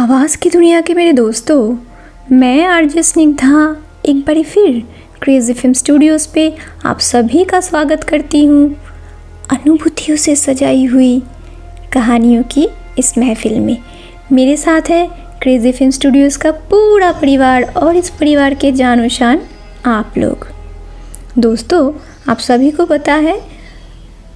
आवाज़ की दुनिया के मेरे दोस्तों, मैं आरजे स्निग्धा एक बारी फिर क्रेज़ी फिल्म स्टूडियोज़ पे आप सभी का स्वागत करती हूँ। अनुभूतियों से सजाई हुई कहानियों की इस महफिल में मेरे साथ है क्रेज़ी फिल्म स्टूडियोज़ का पूरा परिवार और इस परिवार के जानो शान आप लोग। दोस्तों, आप सभी को पता है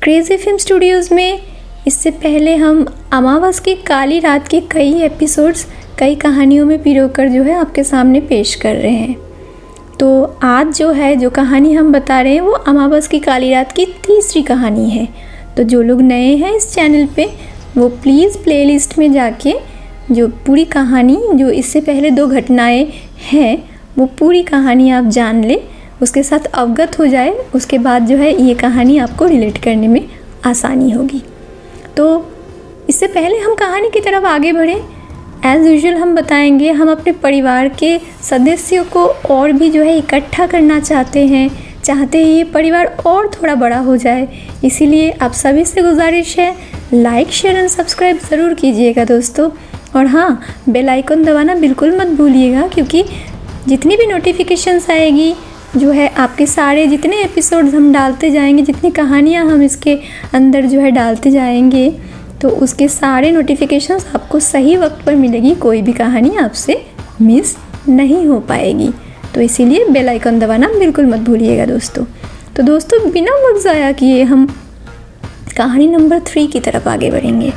क्रेज़ी फिल्म स्टूडियोज़ में इससे पहले हम अमावस की काली रात के कई एपिसोड्स कई कहानियों में पिरोकर जो है आपके सामने पेश कर रहे हैं। तो आज जो कहानी हम बता रहे हैं वो अमावस की काली रात की तीसरी कहानी है। तो जो लोग नए हैं इस चैनल पे वो प्लीज़ प्लेलिस्ट में जाके जो पूरी कहानी जो इससे पहले 2 घटनाएं हैं वो पूरी कहानी आप जान ले, उसके साथ अवगत हो जाए। उसके बाद जो है ये कहानी आपको रिलेट करने में आसानी होगी। तो इससे पहले हम कहानी की तरफ आगे बढ़ें, एज़ यूजुअल हम बताएंगे हम अपने परिवार के सदस्यों को और भी जो है इकट्ठा करना चाहते हैं ये परिवार और थोड़ा बड़ा हो जाए। इसीलिए आप सभी से गुजारिश है लाइक शेयर एंड सब्सक्राइब ज़रूर कीजिएगा दोस्तों। और हाँ, बेल आइकन दबाना बिल्कुल मत भूलिएगा, क्योंकि जितनी भी नोटिफिकेशंस आएगी जो है आपके सारे जितने एपिसोड्स हम डालते जाएंगे, जितनी कहानियाँ हम इसके अंदर जो है डालते जाएंगे, तो उसके सारे नोटिफिकेशंस आपको सही वक्त पर मिलेगी। कोई भी कहानी आपसे मिस नहीं हो पाएगी। तो इसीलिए बेल आइकन दबाना बिल्कुल मत भूलिएगा दोस्तों। तो दोस्तों, बिना वक्त ज़ाया किए हम कहानी नंबर 3 की तरफ आगे बढ़ेंगे।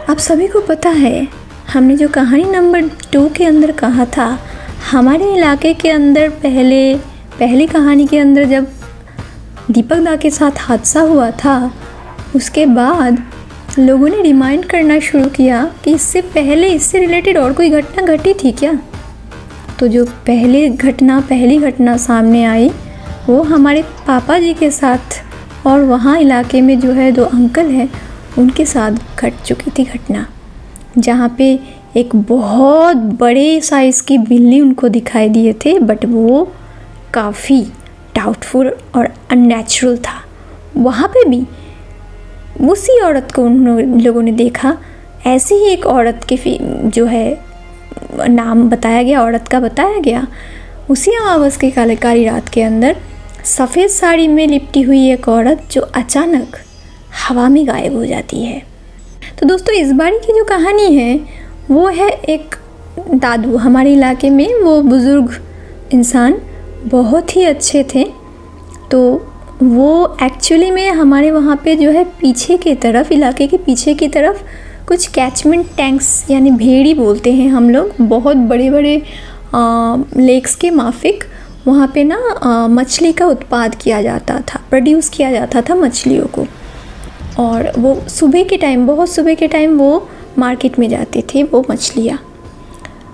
आप सभी को पता है हमने जो कहानी नंबर 2 के अंदर कहा था, हमारे इलाके के अंदर पहली कहानी के अंदर जब दीपक दा के साथ हादसा हुआ था, उसके बाद लोगों ने रिमाइंड करना शुरू किया कि इससे पहले इससे रिलेटेड और कोई घटना घटी थी क्या। तो जो पहली घटना सामने आई वो हमारे पापा जी के साथ और वहाँ इलाके में जो है 2 अंकल हैं उनके साथ घट चुकी थी घटना, जहाँ पे एक बहुत बड़े साइज़ की बिल्ली उनको दिखाई दिए थे, बट वो काफ़ी डाउटफुल और अननेचुरल था। वहाँ पे भी उसी औरत को उन लोगों ने देखा। ऐसी ही एक औरत के जो है नाम बताया गया, औरत का बताया गया। उसी अमावस की काली रात के अंदर सफ़ेद साड़ी में लिपटी हुई एक औरत जो अचानक हवा में गायब हो जाती है। तो दोस्तों, इस बारी की जो कहानी है वो है एक दादू। हमारे इलाके में वो बुज़ुर्ग इंसान बहुत ही अच्छे थे। तो वो एक्चुअली में हमारे वहाँ पे जो है पीछे की तरफ, इलाके के पीछे की तरफ कुछ कैचमेंट टैंक्स यानी भेड़ी बोलते हैं हम लोग, बहुत बड़े बड़े लेक्स के माफिक वहाँ पे ना मछली का उत्पाद किया जाता था, प्रोड्यूस किया जाता था मछलियों को। और वो बहुत सुबह के टाइम वो मार्केट में जाते थे वो मछलियाँ।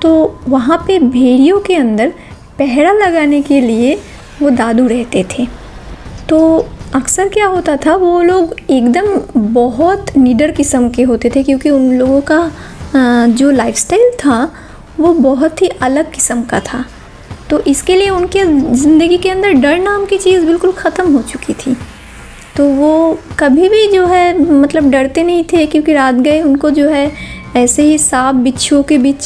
तो वहाँ पे भेड़ियों के अंदर पहरा लगाने के लिए वो दादू रहते थे। तो अक्सर क्या होता था, वो लोग एकदम बहुत निडर किस्म के होते थे, क्योंकि उन लोगों का जो लाइफस्टाइल था वो बहुत ही अलग किस्म का था। तो इसके लिए उनके ज़िंदगी के अंदर डर नाम की चीज़ बिल्कुल ख़त्म हो चुकी थी। तो वो कभी भी जो है मतलब डरते नहीं थे, क्योंकि रात गए उनको जो है ऐसे ही सांप बिच्छुओं के बीच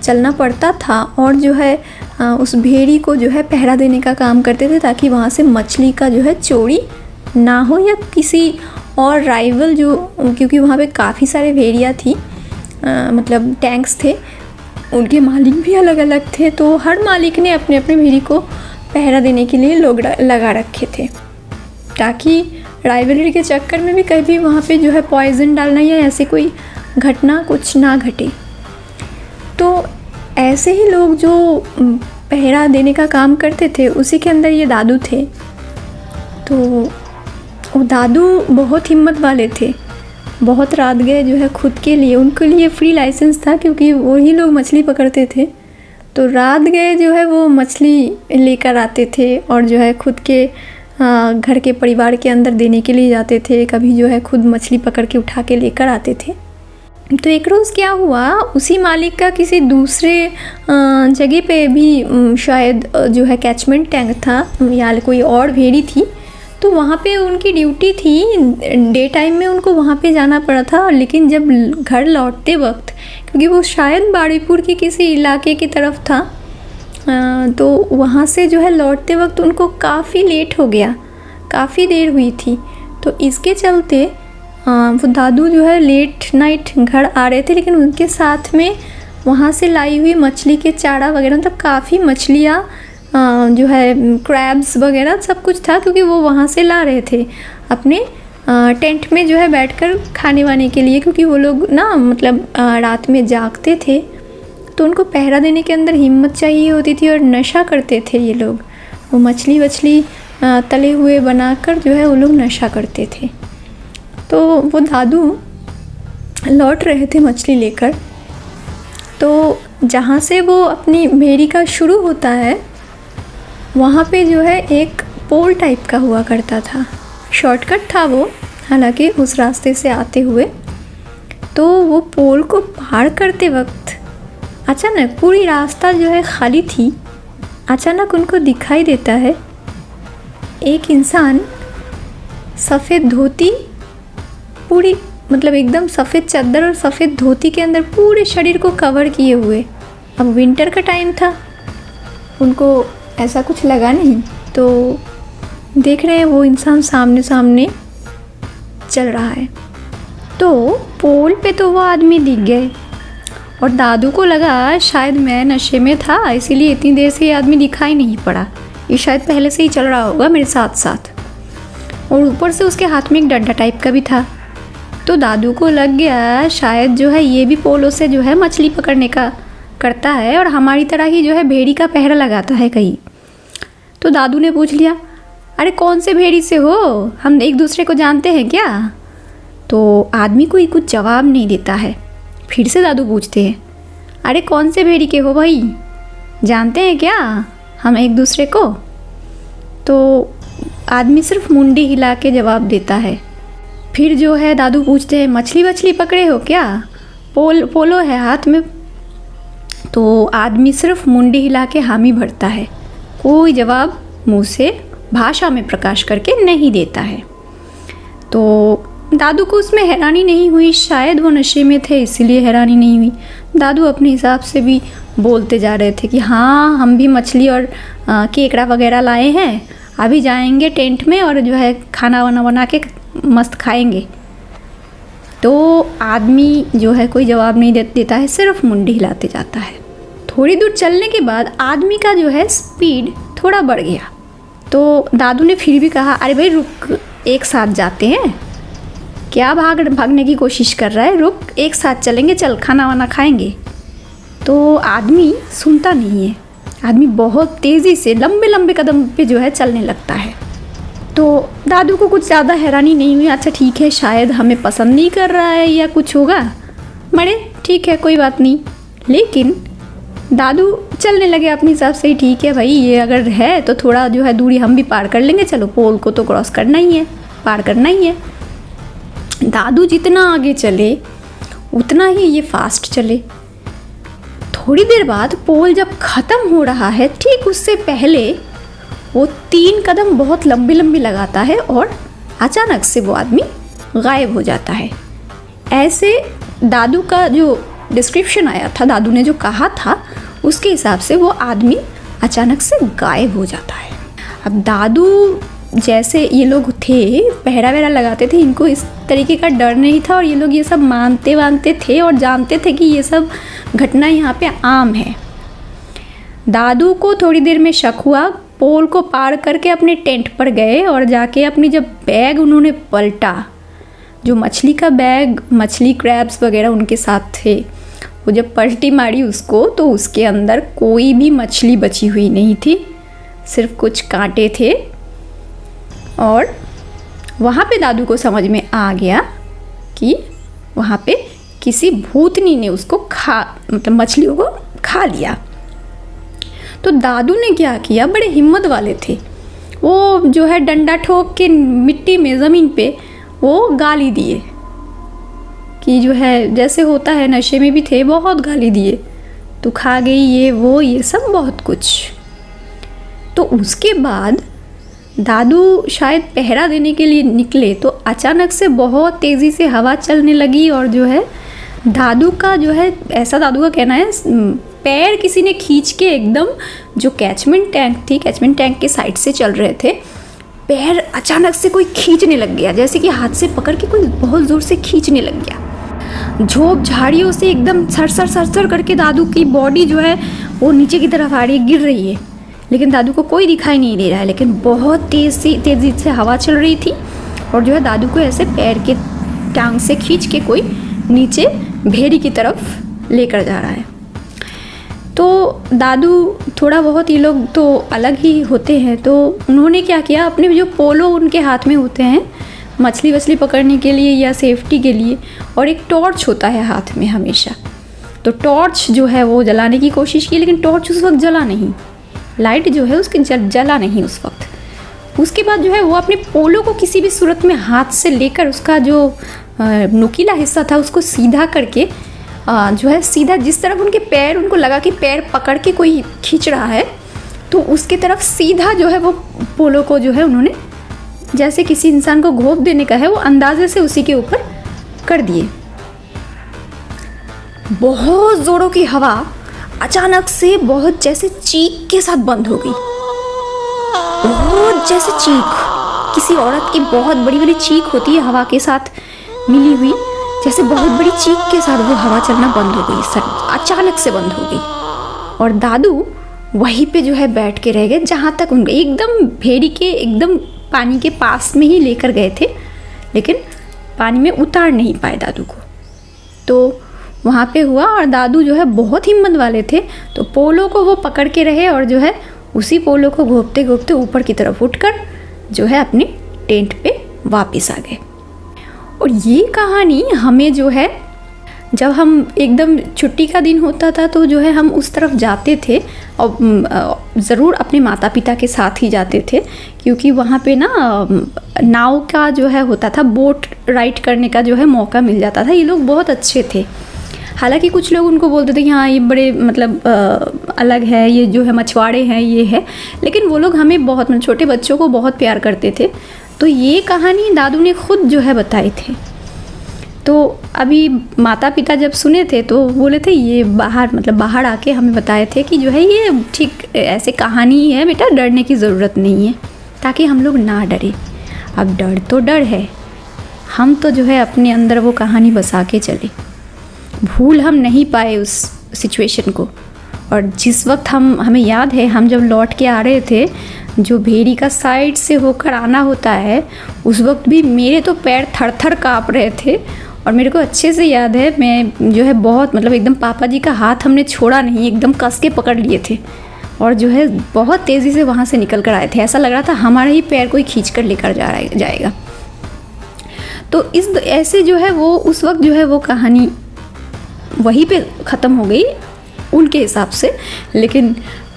चलना पड़ता था। और जो है उस भेड़ी को जो है पहरा देने का काम करते थे, ताकि वहाँ से मछली का जो है चोरी ना हो या किसी और राइवल क्योंकि वहाँ पे काफ़ी सारे भेड़िया थी, मतलब टैंक्स थे, उनके मालिक भी अलग अलग थे। तो हर मालिक ने अपने अपने भेड़ी को पहरा देने के लिए लोग लगा रखे थे, ताकि राइवलरी के चक्कर में भी कभी वहाँ पे जो है पॉइज़न डालना या ऐसे कोई घटना कुछ ना घटे। तो ऐसे ही लोग जो पहरा देने का काम करते थे, उसी के अंदर ये दादू थे। तो वो दादू बहुत हिम्मत वाले थे, बहुत रात गए जो है खुद के लिए, उनके लिए फ्री लाइसेंस था, क्योंकि वही लोग मछली पकड़ते थे। तो रात गए जो है वो मछली लेकर आते थे और जो है खुद के घर के परिवार के अंदर देने के लिए जाते थे। कभी जो है खुद मछली पकड़ के उठा के लेकर आते थे। तो एक रोज़ क्या हुआ, उसी मालिक का किसी दूसरे जगह पे भी शायद जो है कैचमेंट टैंक था या कोई और भेड़ी थी। तो वहाँ पे उनकी ड्यूटी थी, डे टाइम में उनको वहाँ पे जाना पड़ा था। लेकिन जब घर लौटते वक्त क्योंकि वो शायद बाड़ीपुर के किसी इलाके की तरफ था। तो वहाँ से जो है लौटते वक्त उनको काफ़ी लेट हो गया, काफ़ी देर हुई थी। तो इसके चलते वो दादू जो है लेट नाइट घर आ रहे थे, लेकिन उनके साथ में वहाँ से लाई हुई मछली के चारा वगैरह, मतलब काफ़ी मछलियाँ जो है क्रैब्स वगैरह सब कुछ था, क्योंकि वो वहाँ से ला रहे थे अपने टेंट में जो है बैठकर खाने वाने के लिए। क्योंकि वो लोग ना मतलब रात में जागते थे, तो उनको पहरा देने के अंदर हिम्मत चाहिए होती थी, और नशा करते थे ये लोग। वो मछली वछली तले हुए बनाकर जो है वो लोग नशा करते थे। तो वो दादू लौट रहे थे मछली लेकर। तो जहाँ से वो अपनी भेड़ी का शुरू होता है, वहाँ पे जो है एक पोल टाइप का हुआ करता था। शॉर्टकट था वो, हालांकि उस रास्ते से आते हुए। तो वो पोल को पार करते वक्त अचानक पूरी रास्ता जो है खाली थी। अचानक उनको दिखाई देता है एक इंसान सफ़ेद धोती, पूरी मतलब एकदम सफ़ेद चादर और सफ़ेद धोती के अंदर पूरे शरीर को कवर किए हुए। अब विंटर का टाइम था, उनको ऐसा कुछ लगा नहीं, तो देख रहे हैं वो इंसान सामने सामने चल रहा है। तो पोल पे तो वो आदमी दिख गए, और दादू को लगा शायद मैं नशे में था, इसीलिए इतनी देर से ये आदमी दिखाई नहीं पड़ा, ये शायद पहले से ही चल रहा होगा मेरे साथ साथ। और ऊपर से उसके हाथ में एक डंडा टाइप का भी था। तो दादू को लग गया शायद जो है ये भी पोलों से जो है मछली पकड़ने का करता है, और हमारी तरह ही जो है भेड़ी का पहरा लगाता है कहीं। तो दादू ने पूछ लिया, अरे कौन से भेड़ी से हो, हम एक दूसरे को जानते हैं क्या? तो आदमी कोई कुछ जवाब नहीं देता है। फिर से दादू पूछते हैं, अरे कौन से भेड़ी के हो भाई, जानते हैं क्या हम एक दूसरे को? तो आदमी सिर्फ मुंडी हिला के जवाब देता है। फिर जो है दादू पूछते हैं, मछली वछली पकड़े हो क्या? पोलो है हाथ में। तो आदमी सिर्फ मुंडी हिला के हामी भरता है, कोई जवाब मुंह से भाषा में प्रकाश करके नहीं देता है। तो दादू को उसमें हैरानी नहीं हुई, शायद वो नशे में थे इसीलिए हैरानी नहीं हुई। दादू अपने हिसाब से भी बोलते जा रहे थे कि हाँ हम भी मछली और केकड़ा वगैरह लाए हैं, अभी जाएंगे टेंट में और जो है खाना वाना बना के मस्त खाएंगे। तो आदमी जो है कोई जवाब नहीं देता है, सिर्फ मुंडी हिलाते जाता है। थोड़ी दूर चलने के बाद आदमी का जो है स्पीड थोड़ा बढ़ गया। तो दादू ने फिर भी कहा, अरे भाई रुक, एक साथ जाते हैं, क्या भागने की कोशिश कर रहा है, रुक एक साथ चलेंगे, चल खाना वाना खाएंगे। तो आदमी सुनता नहीं है, आदमी बहुत तेज़ी से लंबे लंबे कदम पे जो है चलने लगता है। तो दादू को कुछ ज़्यादा हैरानी नहीं हुई, अच्छा ठीक है शायद हमें पसंद नहीं कर रहा है या कुछ होगा, मरे ठीक है कोई बात नहीं। लेकिन दादू चलने लगे अपने हिसाब से ही, ठीक है भाई ये अगर है तो थोड़ा जो है दूरी हम भी पार कर लेंगे, चलो पोल को तो क्रॉस करना ही है, पार करना ही है। दादू जितना आगे चले उतना ही ये फास्ट चले। थोड़ी देर बाद पोल जब ख़त्म हो रहा है, ठीक उससे पहले वो 3 कदम बहुत लंबी लंबी लगाता है और अचानक से वो आदमी गायब हो जाता है। ऐसे दादू का जो डिस्क्रिप्शन आया था, दादू ने जो कहा था उसके हिसाब से वो आदमी अचानक से गायब हो जाता है। अब दादू जैसे ये लोग थे पहरा वहरा लगाते थे, इनको इस तरीके का डर नहीं था और ये लोग ये सब मानते थे और जानते थे कि ये सब घटना यहाँ पे आम है। दादू को थोड़ी देर में शक हुआ, पोल को पार करके अपने टेंट पर गए और जाके अपनी जब बैग उन्होंने पलटा, जो मछली का बैग, मछली क्रैब्स वगैरह उनके साथ थे, वो जब पलटी मारी उसको तो उसके अंदर कोई भी मछली बची हुई नहीं थी, सिर्फ कुछ कांटे थे। और वहाँ पे दादू को समझ में आ गया कि वहाँ पे किसी भूतनी ने उसको मतलब मछलियों को खा लिया। तो दादू ने क्या किया, बड़े हिम्मत वाले थे, वो जो है डंडा ठोक के मिट्टी में ज़मीन पे वो गाली दिए कि जो है जैसे होता है, नशे में भी थे, बहुत गाली दिए, तू खा गई ये वो ये सब बहुत कुछ। तो उसके बाद दादू शायद पहरा देने के लिए निकले तो अचानक से बहुत तेज़ी से हवा चलने लगी और जो है दादू का जो है, ऐसा दादू का कहना है, पैर किसी ने खींच के एकदम जो कैचमेंट टैंक थी, कैचमेंट टैंक के साइड से चल रहे थे, पैर अचानक से कोई खींचने लग गया, जैसे कि हाथ से पकड़ के कोई बहुत ज़ोर से खींचने लग गया। झोंप झाड़ियों से एकदम सर करके दादू की बॉडी जो है वो नीचे की तरफ आ रही है, गिर रही है, लेकिन दादू को कोई दिखाई नहीं दे रहा है। लेकिन बहुत तेज़ी से हवा चल रही थी और जो है दादू को ऐसे पैर के टांग से खींच के कोई नीचे भेड़ी की तरफ लेकर जा रहा है। तो दादू थोड़ा बहुत, ये लोग तो अलग ही होते हैं, तो उन्होंने क्या किया, अपने जो पोलो उनके हाथ में होते हैं मछली वछली पकड़ने के लिए या सेफ्टी के लिए, और एक टॉर्च होता है हाथ में हमेशा, तो टॉर्च जो है वो जलाने की कोशिश की, लेकिन टॉर्च उस वक्त जला नहीं, लाइट जो है उसकी जला नहीं उस वक्त। उसके बाद जो है वो अपने पोलो को किसी भी सूरत में हाथ से लेकर उसका जो नुकीला हिस्सा था उसको सीधा करके जो है सीधा जिस तरफ उनके पैर, उनको लगा कि पैर पकड़ के कोई खींच रहा है, तो उसके तरफ सीधा जो है वो पोलो को जो है उन्होंने, जैसे किसी इंसान को घोंप देने का है, वो अंदाजे से उसी के ऊपर कर दिए। बहुत ज़ोरों की हवा अचानक से बहुत जैसे चीख के साथ बंद हो गई, बहुत जैसे चीख, किसी औरत की बहुत बड़ी बड़ी चीख होती है हवा के साथ मिली हुई, जैसे बहुत बड़ी चीख के साथ वो हवा चलना बंद हो गई, अचानक से बंद हो गई। और दादू वहीं पे जो है बैठ के रह गए, जहाँ तक उनके एकदम भेड़ी के एकदम पानी के पास में ही लेकर गए थे, लेकिन पानी में उतार नहीं पाए दादू को। तो वहाँ पे हुआ, और दादू जो है बहुत हिम्मत वाले थे, तो पोलो को वो पकड़ के रहे और जो है उसी पोलो को घोंपते घोंपते ऊपर की तरफ उठकर जो है अपने टेंट पे वापस आ गए। और ये कहानी हमें जो है, जब हम एकदम छुट्टी का दिन होता था तो जो है हम उस तरफ जाते थे, और ज़रूर अपने माता पिता के साथ ही जाते थे, क्योंकि वहाँ पे ना नाव का जो है होता था, बोट राइड करने का जो है मौका मिल जाता था। ये लोग बहुत अच्छे थे, हालांकि कुछ लोग उनको बोलते थे कि हाँ ये बड़े मतलब अलग है, ये जो है मछुआरे हैं, ये है, लेकिन वो लोग हमें बहुत, मतलब छोटे बच्चों को बहुत प्यार करते थे। तो ये कहानी दादू ने खुद जो है बताई थी। तो अभी माता पिता जब सुने थे तो बोले थे, ये बाहर आके हमें बताए थे कि जो है ये ठीक ऐसे कहानी है बेटा, डरने की ज़रूरत नहीं है, ताकि हम लोग ना डरे। अब डर तो डर है, हम तो जो है अपने अंदर वो कहानी बसा के चले, भूल हम नहीं पाए उस सिचुएशन को। और जिस वक्त हमें याद है, हम जब लौट के आ रहे थे, जो भेड़ी का साइड से होकर आना होता है, उस वक्त भी मेरे तो पैर थर थर काँप रहे थे। और मेरे को अच्छे से याद है, मैं जो है बहुत मतलब एकदम पापा जी का हाथ हमने छोड़ा नहीं, एकदम कस के पकड़ लिए थे, और जो है बहुत तेज़ी से वहाँ से निकल कर आए थे। ऐसा लग रहा था हमारा ही पैर कोई खींच कर लेकर जाएगा। तो ऐसे जो है वो उस वक्त जो है वो कहानी वहीं पे ख़त्म हो गई उनके हिसाब से, लेकिन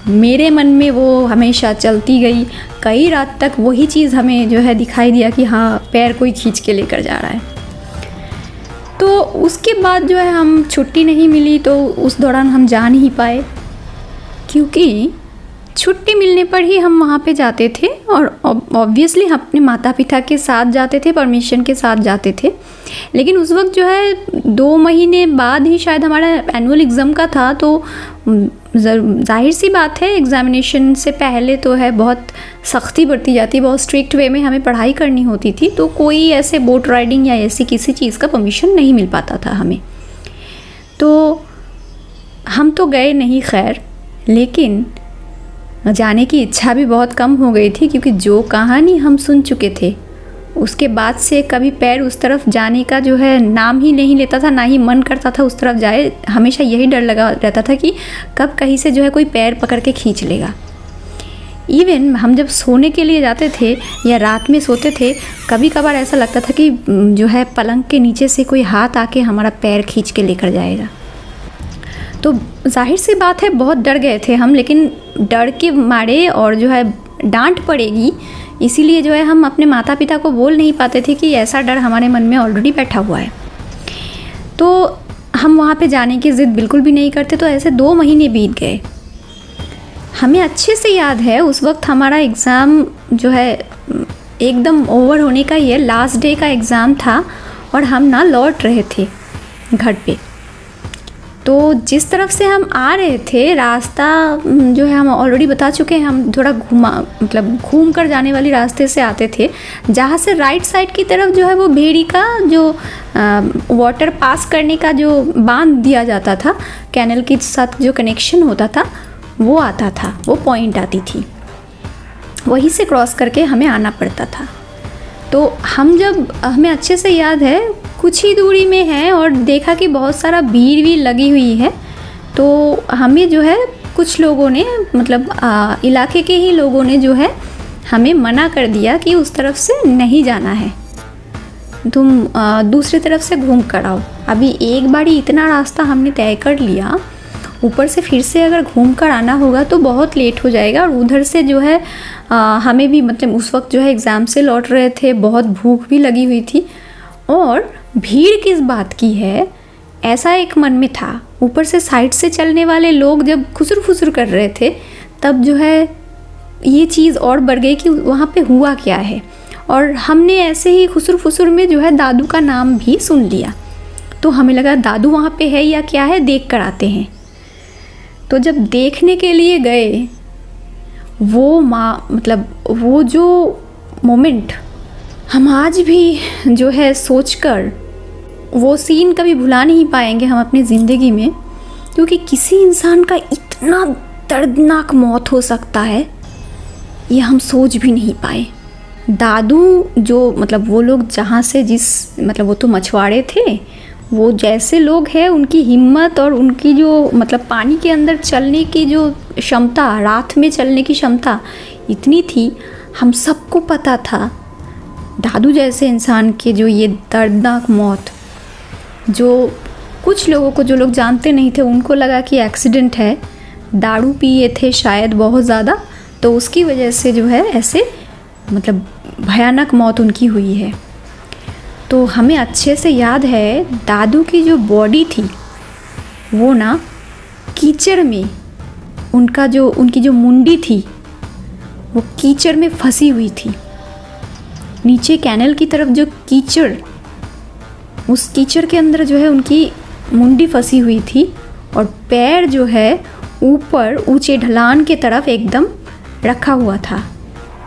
मेरे मन में वो हमेशा चलती गई। कई रात तक वही चीज़ हमें जो है दिखाई दिया कि हाँ पैर कोई खींच के लेकर जा रहा है। तो उसके बाद जो है हम छुट्टी नहीं मिली, तो उस दौरान हम जा नहीं पाए, क्योंकि छुट्टी मिलने पर ही हम वहाँ पे जाते थे, और ऑब्वियसली हम अपने माता पिता के साथ जाते थे, परमिशन के साथ जाते थे। लेकिन उस वक्त जो है 2 महीने बाद ही शायद हमारा एनुअल एग्ज़ाम का था, तो जाहिर सी बात है एग्ज़ामिनेशन से पहले तो है बहुत सख्ती बरती जाती, बहुत स्ट्रिक्ट वे में हमें पढ़ाई करनी होती थी, तो कोई ऐसे बोट राइडिंग या ऐसी किसी चीज़ का परमिशन नहीं मिल पाता था हमें। तो हम तो गए नहीं खैर, लेकिन जाने की इच्छा भी बहुत कम हो गई थी, क्योंकि जो कहानी हम सुन चुके थे उसके बाद से कभी पैर उस तरफ जाने का जो है नाम ही नहीं लेता था, ना ही मन करता था उस तरफ जाए। हमेशा यही डर लगा रहता था कि कब कहीं से जो है कोई पैर पकड़ के खींच लेगा। इवन हम जब सोने के लिए जाते थे या रात में सोते थे, कभी कभार ऐसा लगता था कि जो है पलंग के नीचे से कोई हाथ आके हमारा पैर खींच के लेकर जाएगा। तो जाहिर सी बात है बहुत डर गए थे हम, लेकिन डर के मारे और जो है डांट पड़ेगी इसीलिए जो है हम अपने माता पिता को बोल नहीं पाते थे कि ऐसा डर हमारे मन में ऑलरेडी बैठा हुआ है। तो हम वहाँ पे जाने की ज़िद बिल्कुल भी नहीं करते। तो ऐसे 2 महीने बीत गए। हमें अच्छे से याद है उस वक्त हमारा एग्ज़ाम जो है एकदम ओवर होने का ही है, लास्ट डे का एग्ज़ाम था, और हम ना लौट रहे थे घर पे। तो जिस तरफ से हम आ रहे थे रास्ता जो है हम ऑलरेडी बता चुके हैं, हम थोड़ा घूम कर जाने वाले रास्ते से आते थे, जहाँ से राइट साइड की तरफ जो है वो भेड़ी का जो वाटर पास करने का जो बांध दिया जाता था, कैनल के साथ जो कनेक्शन होता था वो आता था, वो पॉइंट आती थी, वहीं से क्रॉस करके हमें आना पड़ता था। तो हमें अच्छे से याद है कुछ ही दूरी में है और देखा कि बहुत सारा भीड़ भी लगी हुई है, तो हमें जो है कुछ लोगों ने इलाके के ही लोगों ने जो है हमें मना कर दिया कि उस तरफ से नहीं जाना है, तुम दूसरी तरफ से घूम कर आओ। अभी एक बारी इतना रास्ता हमने तय कर लिया, ऊपर से फिर से अगर घूम कर आना होगा तो बहुत लेट हो जाएगा, और उधर से जो है हमें भी उस वक्त जो है एग्ज़ाम से लौट रहे थे, बहुत भूख भी लगी हुई थी, और भीड़ किस बात की है ऐसा एक मन में था। ऊपर से साइड से चलने वाले लोग जब खुसर फुसर कर रहे थे तब जो है ये चीज़ और बढ़ गई कि वहाँ पे हुआ क्या है, और हमने ऐसे ही खुसर फुसर में जो है दादू का नाम भी सुन लिया, तो हमें लगा दादू वहाँ पे है या क्या है, देख कर आते हैं। तो जब देखने के लिए गए वो जो मोमेंट हम आज भी जो है सोचकर वो सीन कभी भुला नहीं पाएंगे हम अपनी ज़िंदगी में, क्योंकि किसी इंसान का इतना दर्दनाक मौत हो सकता है ये हम सोच भी नहीं पाए। दादू जो वो लोग जहाँ से वो तो मछुआरे थे, वो जैसे लोग हैं उनकी हिम्मत और उनकी जो पानी के अंदर चलने की जो क्षमता, रात में चलने की क्षमता इतनी थी, हम सबको पता था दादू जैसे इंसान के जो ये दर्दनाक मौत, जो कुछ लोगों को, जो लोग जानते नहीं थे उनको लगा कि एक्सीडेंट है, दारू पिए थे शायद बहुत ज़्यादा, तो उसकी वजह से जो है ऐसे भयानक मौत उनकी हुई है। तो हमें अच्छे से याद है दादू की जो बॉडी थी वो ना कीचड़ में, उनकी जो मुंडी थी वो कीचड़ में फंसी हुई थी। नीचे कैनल की तरफ जो कीचड़, उस कीचड़ के अंदर जो है उनकी मुंडी फंसी हुई थी, और पैर जो है ऊपर ऊंचे ढलान के तरफ एकदम रखा हुआ था।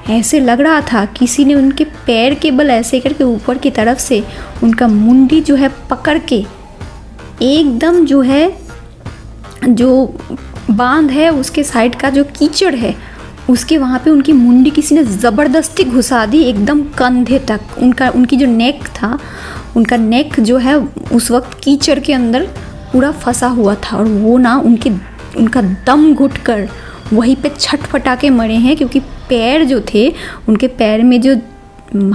ऐसे लग रहा था किसी ने उनके पैर के बल ऐसे करके ऊपर की तरफ से उनका मुंडी जो है पकड़ के एकदम जो है जो बांध है उसके साइड का जो कीचड़ है उसके वहाँ पे उनकी मुंडी किसी ने ज़बरदस्ती घुसा दी एकदम कंधे तक। उनकी जो नेक था, उनका नेक जो है उस वक्त कीचड़ के अंदर पूरा फंसा हुआ था, और वो ना उनका दम घुट कर वहीं पे छटपटा के मरे हैं, क्योंकि पैर जो थे उनके पैर में जो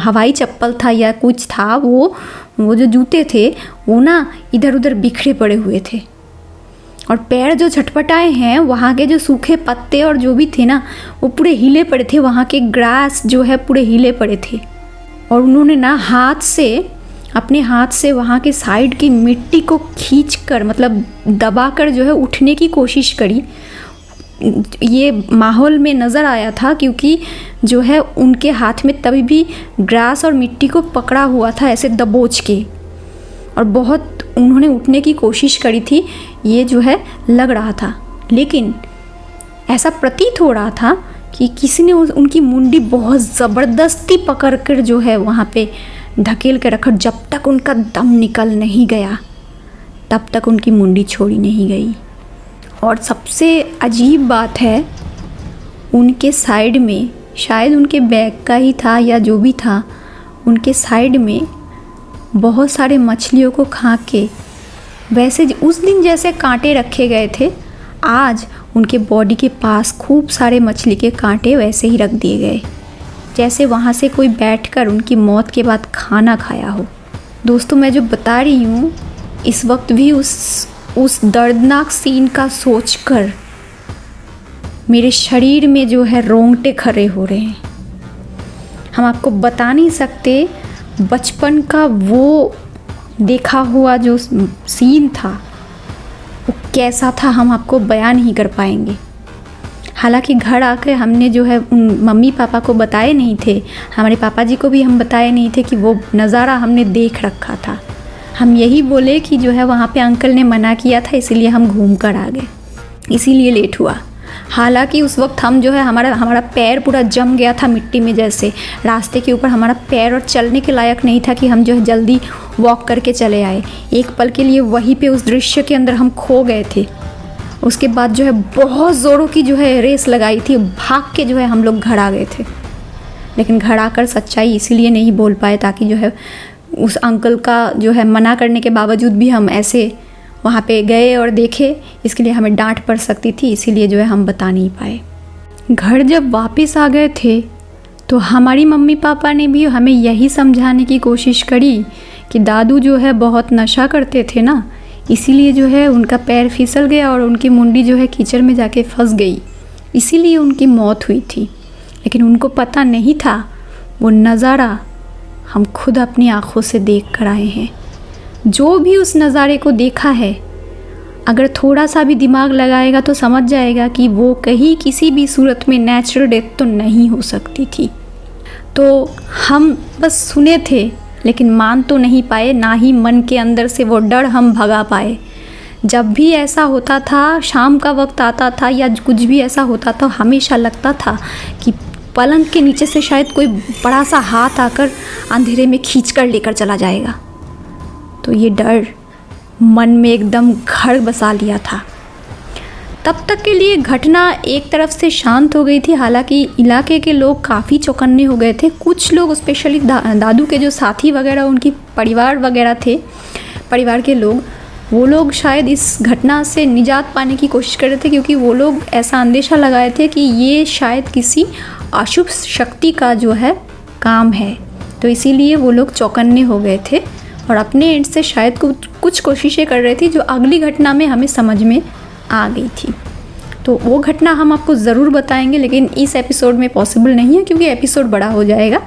हवाई चप्पल था या कुछ था, वो जो जूते थे वो ना इधर उधर बिखरे पड़े हुए थे, और पैर जो छटपटाए हैं वहाँ के जो सूखे पत्ते और जो भी थे ना वो पूरे हिले पड़े थे, वहाँ के ग्रास जो है पूरे हिले पड़े थे। और उन्होंने ना अपने हाथ से वहाँ के साइड की मिट्टी को खींचकर दबाकर जो है उठने की कोशिश करी। ये माहौल में नज़र आया था क्योंकि जो है उनके हाथ में तभी भी ग्रास और मिट्टी को पकड़ा हुआ था ऐसे दबोच के, और बहुत उन्होंने उठने की कोशिश करी थी, ये जो है लग रहा था। लेकिन ऐसा प्रतीत हो रहा था कि किसी ने उनकी मुंडी बहुत ज़बरदस्ती पकड़कर जो है वहाँ पे ढकेल के रखा। जब तक उनका दम निकल नहीं गया तब तक उनकी मुंडी छोड़ी नहीं गई। और सबसे अजीब बात है, उनके साइड में, शायद उनके बैग का ही था या जो भी था, उनके साइड में बहुत सारे मछलियों को खा के, वैसे उस दिन जैसे कांटे रखे गए थे, आज उनके बॉडी के पास खूब सारे मछली के कांटे वैसे ही रख दिए गए, जैसे वहाँ से कोई बैठकर उनकी मौत के बाद खाना खाया हो। दोस्तों, मैं जो बता रही हूँ इस वक्त भी उस दर्दनाक सीन का सोचकर मेरे शरीर में जो है रोंगटे खड़े हो रहे हैं। हम आपको बता नहीं सकते बचपन का वो देखा हुआ जो सीन था वो कैसा था, हम आपको बयान नहीं कर पाएंगे। हालांकि घर आकर हमने जो है उन मम्मी पापा को बताए नहीं थे, हमारे पापा जी को भी हम बताए नहीं थे कि वो नज़ारा हमने देख रखा था। हम यही बोले कि जो है वहाँ पे अंकल ने मना किया था, इसीलिए हम घूम कर आ गए, इसीलिए लेट हुआ। हालांकि उस वक्त हम जो है हमारा पैर पूरा जम गया था मिट्टी में, जैसे रास्ते के ऊपर हमारा पैर और चलने के लायक नहीं था कि हम जो है जल्दी वॉक करके चले आए। एक पल के लिए वहीं पे उस दृश्य के अंदर हम खो गए थे। उसके बाद जो है बहुत ज़ोरों की जो है रेस लगाई थी, भाग के जो है हम लोग घर आ गए थे। लेकिन घर आकर सच्चाई इसीलिए नहीं बोल पाए ताकि जो है उस अंकल का जो है मना करने के बावजूद भी हम ऐसे वहाँ पे गए और देखे, इसके लिए हमें डांट पड़ सकती थी, इसीलिए जो है हम बता नहीं पाए। घर जब वापस आ गए थे तो हमारी मम्मी पापा ने भी हमें यही समझाने की कोशिश करी कि दादू जो है बहुत नशा करते थे ना, इसीलिए जो है उनका पैर फिसल गया और उनकी मुंडी जो है कीचड़ में जाके फंस गई, इसीलिए उनकी मौत हुई थी। लेकिन उनको पता नहीं था वो नज़ारा हम खुद अपनी आँखों से देख कर आए हैं। जो भी उस नज़ारे को देखा है, अगर थोड़ा सा भी दिमाग लगाएगा तो समझ जाएगा कि वो कहीं किसी भी सूरत में नेचुरल डेथ तो नहीं हो सकती थी। तो हम बस सुने थे लेकिन मान तो नहीं पाए, ना ही मन के अंदर से वो डर हम भगा पाए। जब भी ऐसा होता था, शाम का वक्त आता था या कुछ भी ऐसा होता था, हमेशा लगता था कि पलंग के नीचे से शायद कोई बड़ा सा हाथ आकर अंधेरे में खींच कर लेकर चला जाएगा। तो ये डर मन में एकदम घर बसा लिया था। तब तक के लिए घटना एक तरफ से शांत हो गई थी। हालांकि इलाके के लोग काफ़ी चौकन्ने हो गए थे। कुछ लोग स्पेशली दादू के जो साथी वगैरह, उनकी परिवार वगैरह थे, परिवार के लोग, वो लोग शायद इस घटना से निजात पाने की कोशिश कर रहे थे, क्योंकि वो लोग ऐसा अंदेशा लगाए थे कि ये शायद किसी अशुभ शक्ति का जो है काम है। तो इसीलिए वो लोग चौकन्ने हो गए थे और अपने एंड से शायद कुछ कोशिशें कर रहे थे जो अगली घटना में हमें समझ में आ गई थी। तो वो घटना हम आपको ज़रूर बताएंगे, लेकिन इस एपिसोड में पॉसिबल नहीं है क्योंकि एपिसोड बड़ा हो जाएगा।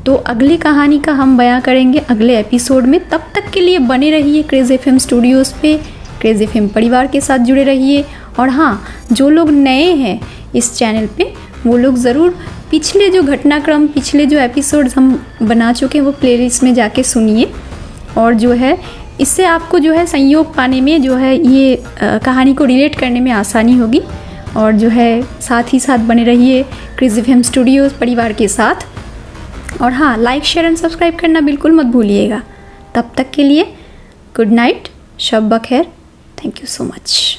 तो अगली कहानी का हम बयां करेंगे अगले एपिसोड में। तब तक के लिए बने रहिए क्रेज़ एफएम स्टूडियोज़ पे, क्रेज़ एफएम परिवार के साथ जुड़े रहिए। और हाँ, जो लोग नए हैं इस चैनल पे, वो लोग ज़रूर पिछले जो घटनाक्रम, पिछले जो एपिसोड्स हम बना चुके हैं वो प्लेलिस्ट में जाके सुनिए। और जो है इससे आपको जो है संयोग पाने में, जो है ये कहानी को रिलेट करने में आसानी होगी। और जो है साथ ही साथ बने रहिए क्रेज़ एफएम स्टूडियोज़ परिवार के साथ। और हाँ, लाइक, शेयर एंड सब्सक्राइब करना बिल्कुल मत भूलिएगा। तब तक के लिए गुड नाइट, शब बखैर, थैंक यू सो मच।